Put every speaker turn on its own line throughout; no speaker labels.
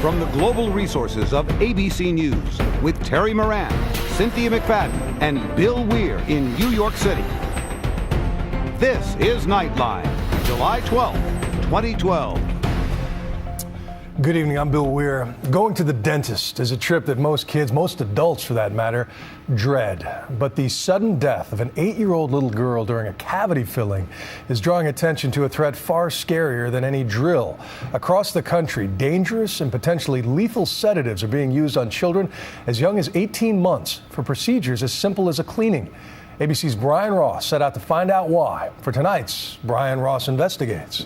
From the global resources of ABC News with Terry Moran, Cynthia McFadden, and Bill Weir in New York City. This is Nightline, July 12th, 2012.
Good evening, I'm Bill Weir. Going to the dentist is a trip that most kids, most adults for that matter, dread. But the sudden death of an 8-year-old little girl during a cavity filling is drawing attention to a threat far scarier than any drill. Across the country, dangerous and potentially lethal sedatives are being used on children as young as 18 months for procedures as simple as a cleaning. ABC's Brian Ross set out to find out why. For tonight's Brian Ross Investigates.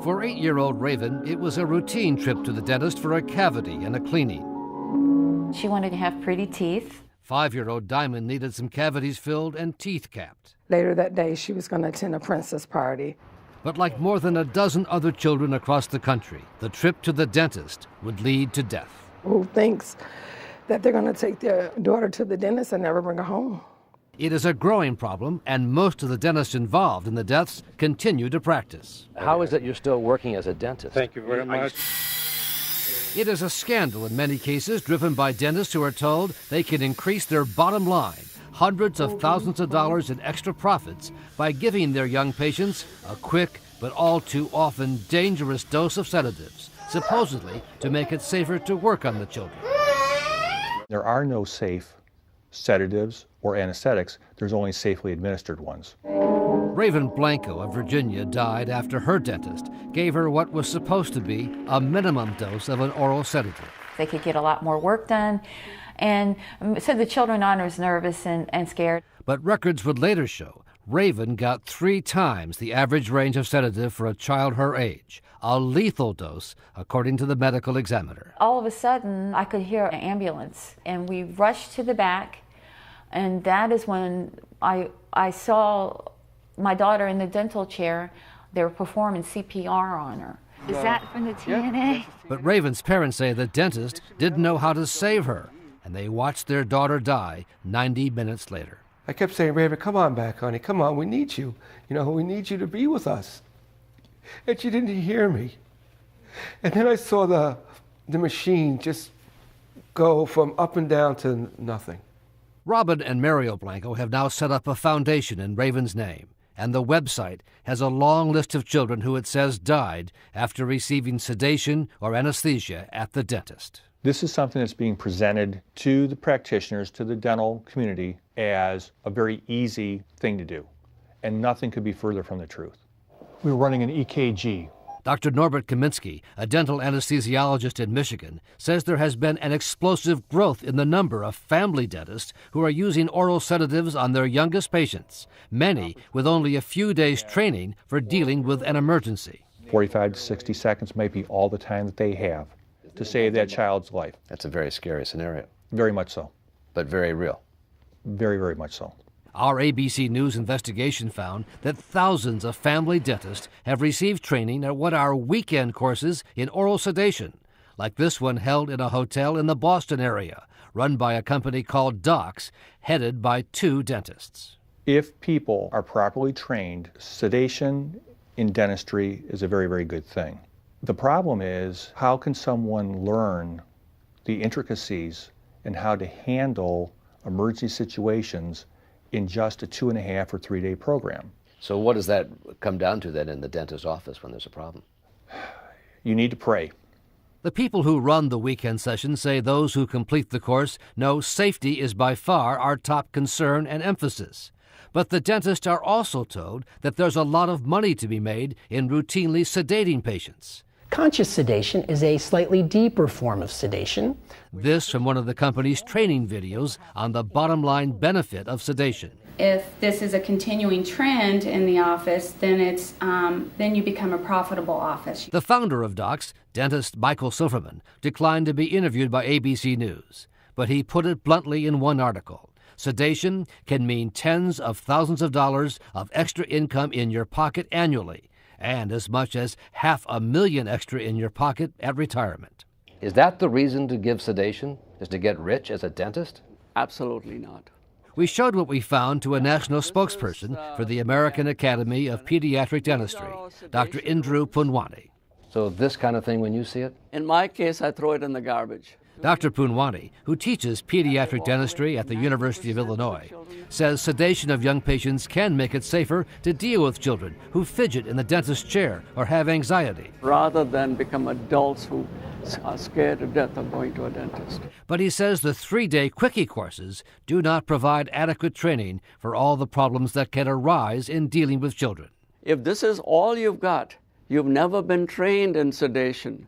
For 8-year-old Raven, it was a routine trip to the dentist for a cavity and a cleaning.
She wanted to have pretty teeth.
5-year-old Diamond needed some cavities filled and teeth capped.
Later that day, she was going to attend a princess party.
But like more than a dozen other children across the country, the trip to the dentist would lead to death.
Who thinks that they're going to take their daughter to the dentist and never bring her home?
It is a growing problem, and most of the dentists involved in the deaths continue to practice.
How is it you're still working as a dentist?
Thank you very much.
It is a scandal in many cases, driven by dentists who are told they can increase their bottom line, hundreds of thousands of dollars in extra profits, by giving their young patients a quick but all too often dangerous dose of sedatives, supposedly to make it safer to work on the children.
There are no safe sedatives or anesthetics. There's only safely administered ones.
Raven Blanco of Virginia died after her dentist gave her what was supposed to be a minimum dose of an oral sedative.
They could get a lot more work done, and so the children aren't as nervous and scared.
But records would later show Raven got 3 times the average range of sedative for a child her age, a lethal dose, according to the medical examiner.
All of a sudden, I could hear an ambulance, and we rushed to the back, and that is when I saw my daughter in the dental chair. They were performing CPR on her. Is that from the TNA?
But Raven's parents say the dentist didn't know how to save her, and they watched their daughter die 90 minutes later.
I kept saying, Raven, come on back, honey. Come on, we need you. You know, we need you to be with us. And she didn't hear me. And then I saw the machine just go from up and down to nothing.
Robin and Mario Blanco have now set up a foundation in Raven's name, and the website has a long list of children who it says died after receiving sedation or anesthesia at the dentist.
This is something that's being presented to the practitioners, to the dental community, as a very easy thing to do, and nothing could be further from the truth. We were running an EKG.
Dr. Norbert Kaminsky, a dental anesthesiologist in Michigan, says there has been an explosive growth in the number of family dentists who are using oral sedatives on their youngest patients, many with only a few days training for dealing with an emergency.
45 to 60 seconds might be all the time that they have to save that child's life.
That's a very scary scenario.
Very much so.
But very real.
Very, very much so.
Our ABC News investigation found that thousands of family dentists have received training at what are weekend courses in oral sedation, like this one held in a hotel in the Boston area, run by a company called Docs, headed by 2 dentists.
If people are properly trained, sedation in dentistry is a very, very good thing. The problem is, how can someone learn the intricacies and how to handle emergency situations in just a 2.5 or 3 day program?
So what does that come down to then in the dentist's office when there's a problem?
You need to pray.
The people who run the weekend sessions say those who complete the course know safety is by far our top concern and emphasis. But the dentists are also told that there's a lot of money to be made in routinely sedating patients.
Conscious sedation is a slightly deeper form of sedation.
This from one of the company's training videos on the bottom line benefit of sedation.
If this is a continuing trend in the office, then then you become a profitable office.
The founder of Docs, dentist Michael Silverman, declined to be interviewed by ABC News, but he put it bluntly in one article. Sedation can mean tens of thousands of dollars of extra income in your pocket annually, and as much as $500,000 extra in your pocket at retirement.
Is that the reason to give sedation, is to get rich as a dentist?
Absolutely not.
We showed what we found to a national spokesperson for the American Academy of Pediatric Dentistry, Dr. Indru Punwani.
So this kind of thing when you see it?
In my case, I throw it in the garbage.
Dr. Poonwani, who teaches pediatric dentistry at the University of Illinois, says sedation of young patients can make it safer to deal with children who fidget in the dentist's chair or have anxiety.
Rather than become adults who are scared to death of going to a dentist.
But he says the 3-day quickie courses do not provide adequate training for all the problems that can arise in dealing with children.
If this is all you've got, you've never been trained in sedation,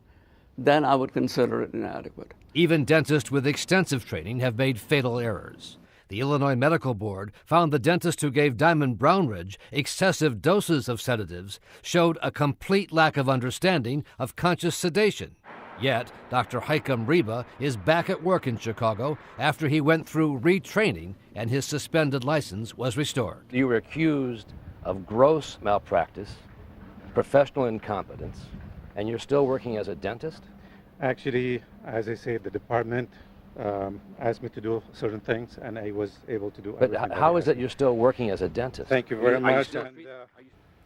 then I would consider it inadequate.
Even dentists with extensive training have made fatal errors. The Illinois Medical Board found the dentist who gave Diamond Brownridge excessive doses of sedatives showed a complete lack of understanding of conscious sedation. Yet, Dr. Haikam Reba is back at work in Chicago after he went through retraining and his suspended license was restored.
You were accused of gross malpractice, professional incompetence, and you're still working as a dentist?
Actually, as I say, the department asked me to do certain things, and I was able to do everything.
But how is it you're still working as a dentist?
Thank you very much.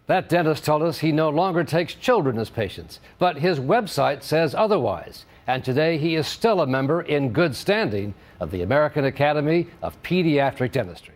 That dentist told us he no longer takes children as patients, but his website says otherwise. And today he is still a member in good standing of the American Academy of Pediatric Dentistry.